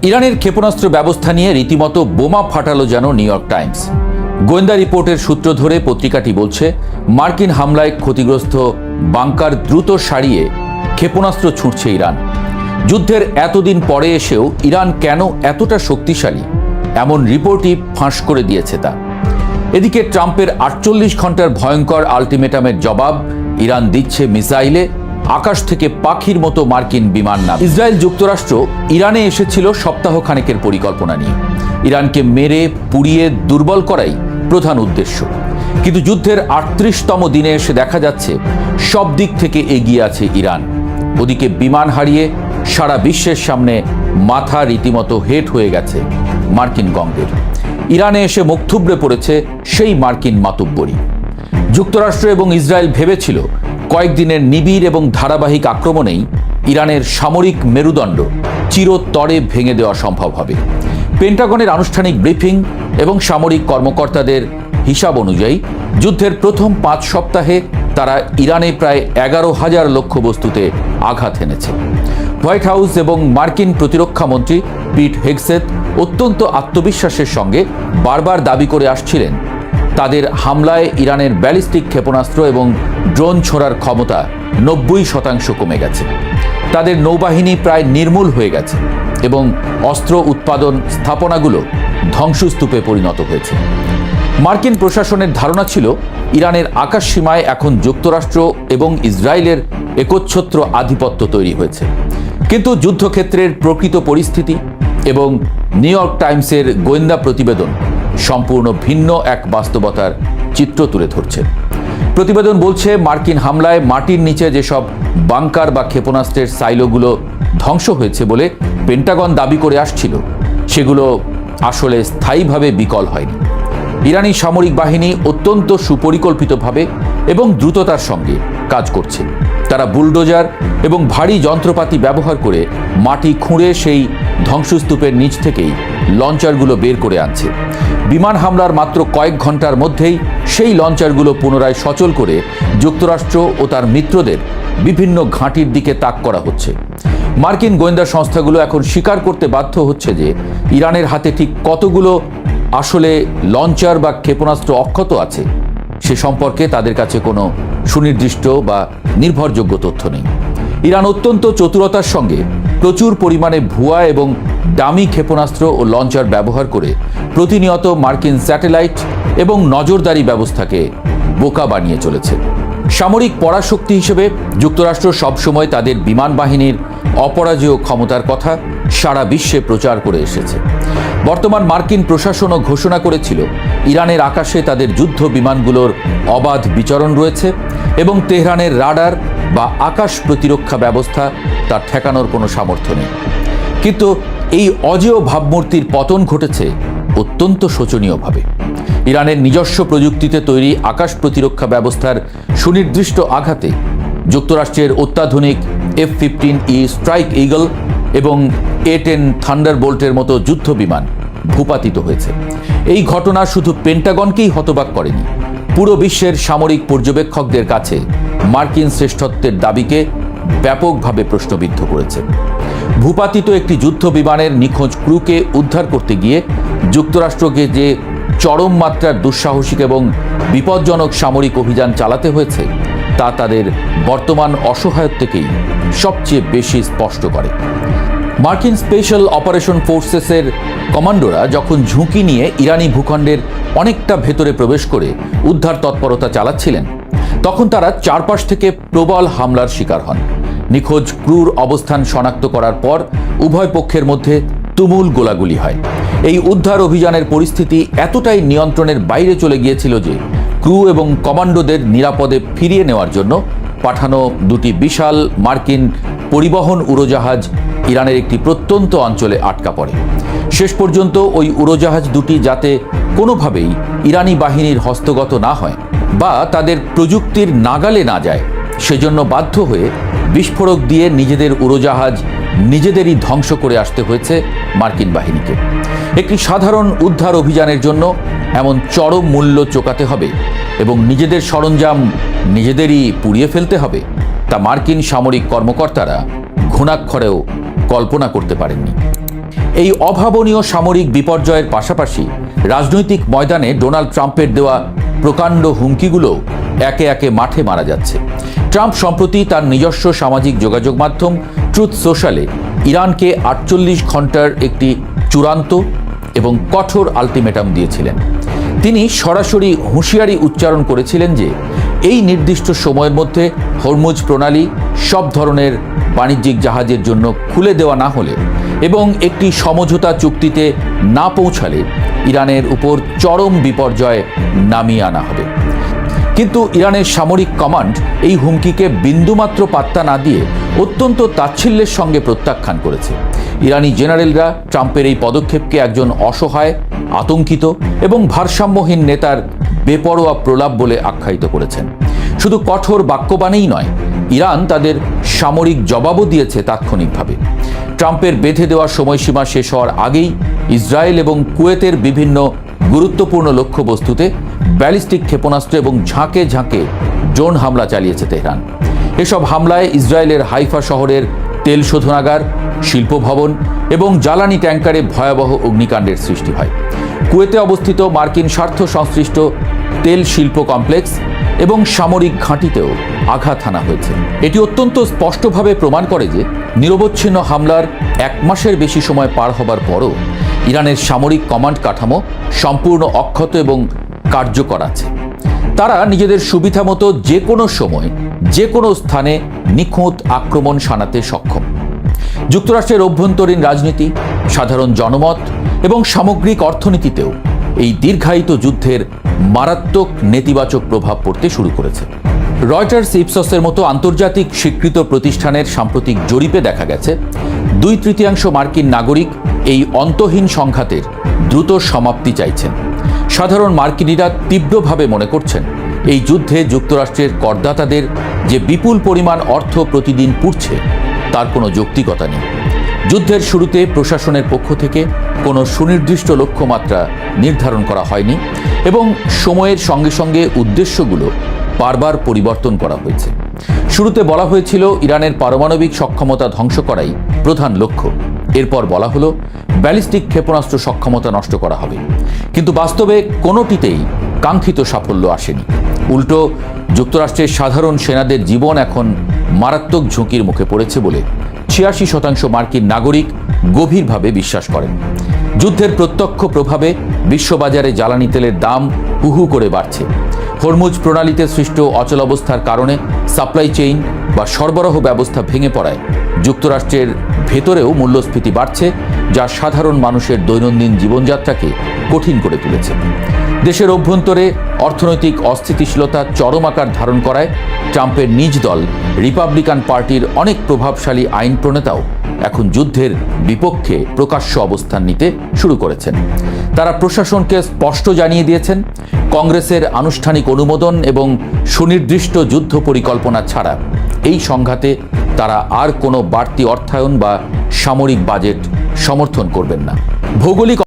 ইরানের ক্ষেপণাস্ত্র ব্যবস্থা নিয়ে রীতিমতো বোমা ফাটালো যেন নিউ ইয়র্ক টাইমস। গোয়েন্দা রিপোর্টের সূত্র ধরে পত্রিকাটি বলছে, মার্কিন হামলায় ক্ষতিগ্রস্ত বাংকার দ্রুত সারিয়ে ক্ষেপণাস্ত্র ছুঁড়ছে ইরান। যুদ্ধের এতদিন পরে এসেও ইরান কেন এতটা শক্তিশালী, এমন রিপোর্টই ফাঁস করে দিয়েছে তা। এদিকে ট্রাম্পের 48 ঘন্টার ভয়ঙ্কর আলটিমেটামের জবাব ইরান দিচ্ছে মিসাইলে, আকাশ থেকে পাখির মতো মার্কিন বিমান না। ইসরায়েল যুক্তরাষ্ট্র ইরানে এসেছিল সপ্তাহখানেকের পরিকল্পনা নিয়ে। ইরানকে মেরে পুড়িয়ে দুর্বল করাই প্রধান উদ্দেশ্য। কিন্তু যুদ্ধের 38তম দিনে এসে দেখা যাচ্ছে সব দিক থেকে এগিয়ে আছে ইরান। ওদিকে বিমান হারিয়ে সারা বিশ্বের সামনে মাথা রীতিমতো হেট হয়ে গেছে মার্কিন গঙ্গের। ইরানে এসে মুখ থুবড়ে পড়েছে সেই মার্কিন মাতুব্বরি। যুক্তরাষ্ট্র এবং ইসরায়েল ভেবেছিল কয়েকদিনের নিবিড় এবং ধারাবাহিক আক্রমণেই ইরানের সামরিক মেরুদণ্ড চিরতরে ভেঙে দেওয়া সম্ভব হবে। পেন্টাগনের আনুষ্ঠানিক ব্রিফিং এবং সামরিক কর্মকর্তাদের হিসাব অনুযায়ী যুদ্ধের প্রথম 5 সপ্তাহে তারা ইরানে প্রায় 11,000 লক্ষ্যবস্তুতে আঘাত এনেছে। হোয়াইট হাউস এবং মার্কিন প্রতিরক্ষা মন্ত্রী পিট হেগসেথ অত্যন্ত আত্মবিশ্বাসের সঙ্গে বারবার দাবি করে আসছিলেন তাদের হামলায় ইরানের ব্যালিস্টিক ক্ষেপণাস্ত্র এবং ড্রোন ছোড়ার ক্ষমতা 90% কমে গেছে। তাদের নৌবাহিনী প্রায় নির্মূল হয়ে গেছে এবং অস্ত্র উৎপাদন স্থাপনাগুলো ধ্বংসস্তূপে পরিণত হয়েছে। মার্কিন প্রশাসনের ধারণা ছিল ইরানের আকাশ সীমায় এখন যুক্তরাষ্ট্র এবং ইসরায়েলের একচ্ছত্র আধিপত্য তৈরি হয়েছে। কিন্তু যুদ্ধক্ষেত্রের প্রকৃত পরিস্থিতি এবং নিউ ইয়র্ক টাইমসের গোয়েন্দা প্রতিবেদন সম্পূর্ণ ভিন্ন এক বাস্তবতার চিত্র তুলে ধরছে। প্রতিবেদন বলছে, মার্কিন হামলায় মাটির নিচে যেসব বাংকার বা ক্ষেপণাস্ত্রের সাইলোগুলো ধ্বংস হয়েছে বলে পেন্টাগন দাবি করে আসছিল, সেগুলো আসলে স্থায়ীভাবে বিকল হয়নি। ইরানি সামরিক বাহিনী অত্যন্ত সুপরিকল্পিতভাবে এবং দ্রুততার সঙ্গে কাজ করছে। তারা বুলডোজার এবং ভারী যন্ত্রপাতি ব্যবহার করে মাটি খুঁড়ে সেই ধ্বংসস্তূপের নিচ থেকেই লঞ্চারগুলো বের করে আনছে। বিমান হামলার মাত্র কয়েক ঘন্টার মধ্যেই সেই লঞ্চারগুলো পুনরায় সচল করে যুক্তরাষ্ট্র ও তার মিত্রদের বিভিন্ন ঘাঁটির দিকে তাক করা হচ্ছে। মার্কিন গোয়েন্দা সংস্থাগুলো এখন স্বীকার করতে বাধ্য হচ্ছে যে ইরানের হাতে ঠিক কতগুলো আসলে লঞ্চার বা ক্ষেপণাস্ত্র অক্ষত আছে সে সম্পর্কে তাদের কাছে কোনো সুনির্দিষ্ট বা নির্ভরযোগ্য তথ্য নেই। ইরান অত্যন্ত চতুরতার সঙ্গে প্রচুর পরিমাণে ভুয়া এবং দামি ক্ষেপণাস্ত্র ও লঞ্চার ব্যবহার করে প্রতিনিয়ত মার্কিন স্যাটেলাইট এবং নজরদারি ব্যবস্থাকে বোকা বানিয়ে চলেছে। সামরিক পরাশক্তি হিসেবে যুক্তরাষ্ট্র সবসময় তাদের বিমান বাহিনীর অপরাজেয় ক্ষমতার কথা সারা বিশ্বে প্রচার করে এসেছে। বর্তমান মার্কিন প্রশাসনও ঘোষণা করেছিল ইরানের আকাশে তাদের যুদ্ধ বিমানগুলোর অবাধ বিচরণ রয়েছে এবং তেহরানের রাডার বা আকাশ প্রতিরক্ষা ব্যবস্থা তার ঠেকানোর কোনো সামর্থ্য নেই। কিন্তু এই অজেয় ভাবমূর্তির পতন ঘটেছে অত্যন্ত শোচনীয়ভাবে। ইরানের নিজস্ব প্রযুক্তিতে তৈরি আকাশ প্রতিরক্ষা ব্যবস্থার সুনির্দিষ্ট আঘাতে যুক্তরাষ্ট্রের অত্যাধুনিক F-15E স্ট্রাইক ঈগল এবং A-10 থান্ডারবোল্টের মতো যুদ্ধ বিমান ভূপাতিত হয়েছে। এই ঘটনা শুধু পেন্টাগনকেই হতবাক করেনি, পুরো বিশ্বের সামরিক পর্যবেক্ষকদের কাছে মার্কিন শ্রেষ্ঠত্বের দাবিকে ব্যাপকভাবে প্রশ্নবিদ্ধ করেছে। ভূপাতিত একটি যুদ্ধ বিমানের নিখোঁজ ক্রুকে উদ্ধার করতে গিয়ে যুক্তরাষ্ট্রকে যে চরম মাত্রার দুঃসাহসিক এবং বিপজ্জনক সামরিক অভিযান চালাতে হয়েছে তা তাদের বর্তমান অসহায়ত্বকেই সবচেয়ে বেশি স্পষ্ট করে। মার্কিন স্পেশাল অপারেশন ফোর্সেসের কমান্ডোরা যখন ঝুঁকি নিয়ে ইরানি ভূখণ্ডের অনেকটা ভেতরে প্রবেশ করে উদ্ধার তৎপরতা চালাচ্ছিলেন, তখন তারা চারপাশ থেকে প্রবল হামলার শিকার হন। নিখোঁজ ক্রুর অবস্থান শনাক্ত করার পর উভয় পক্ষের মধ্যে তুমুল গোলাগুলি হয়। এই উদ্ধার অভিযানের পরিস্থিতি এতটাই নিয়ন্ত্রণের বাইরে চলে গিয়েছিল যে ক্রু এবং কমান্ডোদের নিরাপদে ফিরিয়ে নেওয়ার জন্য পাঠানো দুটি বিশাল মার্কিন পরিবহন উড়োজাহাজ ইরানের একটি প্রত্যন্ত অঞ্চলে আটকা পড়ে। শেষ পর্যন্ত ওই উড়োজাহাজ দুটি যাতে কোনোভাবেই ইরানি বাহিনীর হস্তগত না হয় বা তাদের প্রযুক্তির নাগালে না যায়, সেজন্য বাধ্য হয়ে বিস্ফোরক দিয়ে নিজেদের উড়োজাহাজ নিজেদেরই ধ্বংস করে আসতে হয়েছে মার্কিন বাহিনীকে। একটি সাধারণ উদ্ধার অভিযানের জন্য এমন চরম মূল্য চোকাতে হবে এবং নিজেদের সরঞ্জাম নিজেদেরই পুড়িয়ে ফেলতে হবে, তা মার্কিন সামরিক কর্মকর্তারা ঘুণাক্ষরেও কল্পনা করতে পারেননি। এই অভাবনীয় সামরিক বিপর্যয়ের পাশাপাশি রাজনৈতিক ময়দানে ডোনাল্ড ট্রাম্পের দেওয়া প্রকাণ্ড হুমকিগুলো একে একে মাঠে মারা যাচ্ছে। ট্রাম্প সম্প্রতি তার নিজস্ব সামাজিক যোগাযোগ মাধ্যম ট্রুথ সোশ্যালে ইরানকে 48 ঘন্টার একটি চূড়ান্ত এবং কঠোর আলটিমেটাম দিয়েছিলেন। তিনি সরাসরি হুঁশিয়ারি উচ্চারণ করেছিলেন যে এই নির্দিষ্ট সময়ের মধ্যে হরমুজ প্রণালী সব ধরনের বাণিজ্যিক জাহাজের জন্য খুলে দেওয়া না হলে এবং একটি সমঝোতা চুক্তিতে না পৌঁছালে ইরানের উপর চরম বিপর্যয় নামিয়ে আনা হবে। কিন্তু ইরানের সামরিক কমান্ড এই হুমকিকে বিন্দুমাত্র পাত্তা না দিয়ে অত্যন্ত তাচ্ছিল্যের সঙ্গে প্রত্যাখ্যান করেছে। ইরানি জেনারেলরা ট্রাম্পের এই পদক্ষেপকে একজন অসহায়, আতঙ্কিত এবং ভারসাম্যহীন নেতার বেপরোয়া প্রলাপ বলে আখ্যায়িত করেছেন। শুধু কঠোর বাক্যবাণেই নয়, ইরান তাদের সামরিক জবাবও দিয়েছে তাৎক্ষণিকভাবে। ট্রাম্পের বেঁধে দেওয়া সময়সীমা শেষ হওয়ার আগেই ইসরায়েল এবং কুয়েতের বিভিন্ন গুরুত্বপূর্ণ লক্ষ্যবস্তুতে ব্যালিস্টিক ক্ষেপণাস্ত্র এবং ঝাঁকে ঝাঁকে ড্রোন হামলা চালিয়েছে তেহরান। এসব হামলায় ইসরায়েলের হাইফা শহরের তেল শোধনাগার, শিল্প ভবন এবং জ্বালানি ট্যাঙ্কারে ভয়াবহ অগ্নিকাণ্ডের সৃষ্টি হয়। কুয়েতে অবস্থিত মার্কিন স্বার্থ সংশ্লিষ্ট তেল শিল্প কমপ্লেক্স এবং সামরিক ঘাঁটিতেও আঘাত হানা হয়েছে। এটি অত্যন্ত স্পষ্টভাবে প্রমাণ করে যে নিরবচ্ছিন্ন হামলার 1 মাসের বেশি সময় পার হবার পরও ইরানের সামরিক কমান্ড কাঠামো সম্পূর্ণ অক্ষত এবং কার্যকর আছে। তারা নিজেদের সুবিধা মতো যে কোনো সময় যে কোনো স্থানে নিখুঁত আক্রমণ শানাতে সক্ষম। যুক্তরাষ্ট্রের অভ্যন্তরীণ রাজনীতি, সাধারণ জনমত এবং সামগ্রিক অর্থনীতিতেও এই দীর্ঘায়িত যুদ্ধের মারাত্মক নেতিবাচক প্রভাব পড়তে শুরু করেছে। রয়টার্স, ইপসসের মতো আন্তর্জাতিক স্বীকৃত প্রতিষ্ঠানের সাম্প্রতিক জরিপে দেখা গেছে 2/3 মার্কিন নাগরিক এই অন্তহীন সংঘাতের দ্রুত সমাপ্তি চাইছেন। সাধারণ মার্কিনিরা তীব্রভাবে মনে করছেন এই যুদ্ধে যুক্তরাষ্ট্রের করদাতাদের যে বিপুল পরিমাণ অর্থ প্রতিদিন পুড়ছে তার কোনো যৌক্তিকতা নেই। যুদ্ধের শুরুতে প্রশাসনের পক্ষ থেকে কোনো সুনির্দিষ্ট লক্ষ্যমাত্রা নির্ধারণ করা হয়নি এবং সময়ের সঙ্গে সঙ্গে উদ্দেশ্যগুলো বারবার পরিবর্তন করা হয়েছে। শুরুতে বলা হয়েছিল ইরানের পারমাণবিক সক্ষমতা ধ্বংস করাই প্রধান লক্ষ্য। এরপর বলা হলো ব্যালিস্টিক ক্ষেপণাস্ত্র সক্ষমতা নষ্ট করা হবে। কিন্তু বাস্তবে কোনোটিতেই কাঙ্ক্ষিত সাফল্য আসেনি। উল্টো যুক্তরাষ্ট্রের সাধারণ সেনাদের জীবন এখন মারাত্মক ঝুঁকির মুখে পড়েছে বলে 86% মার্কিন নাগরিক গভীরভাবে বিশ্বাস করেন। যুদ্ধের প্রত্যক্ষ প্রভাবে বিশ্ববাজারে জ্বালানি তেলের দাম হুহু করে বাড়ছে। হরমুজ প্রণালীতে সৃষ্ট অচলাবস্থার কারণে সাপ্লাই চেইন বা সরবরাহ ব্যবস্থা ভেঙে পড়ায় যুক্তরাষ্ট্রের ভেতরেও মূল্যস্ফীতি বাড়ছে, যা সাধারণ মানুষের দৈনন্দিন জীবনযাত্রাকে কঠিন করে তুলেছে। দেশের অভ্যন্তরে অর্থনৈতিক অস্থিতিশীলতা চরম আকার ধারণ করায় ট্রাম্পের নিজ দল রিপাবলিকান পার্টির অনেক প্রভাবশালী আইন প্রণেতাও এখন যুদ্ধের বিপক্ষে প্রকাশ্য অবস্থান নিতে শুরু করেছেন। তারা প্রশাসনকে স্পষ্ট জানিয়ে দিয়েছেন, কংগ্রেসের আনুষ্ঠানিক অনুমোদন এবং সুনির্দিষ্ট যুদ্ধ পরিকল্পনা ছাড়া এই সংঘাতে তারা আর কোনো বাড়তি অর্থায়ন বা সামরিক বাজেট সমর্থন করবেন না। ভৌগোলিক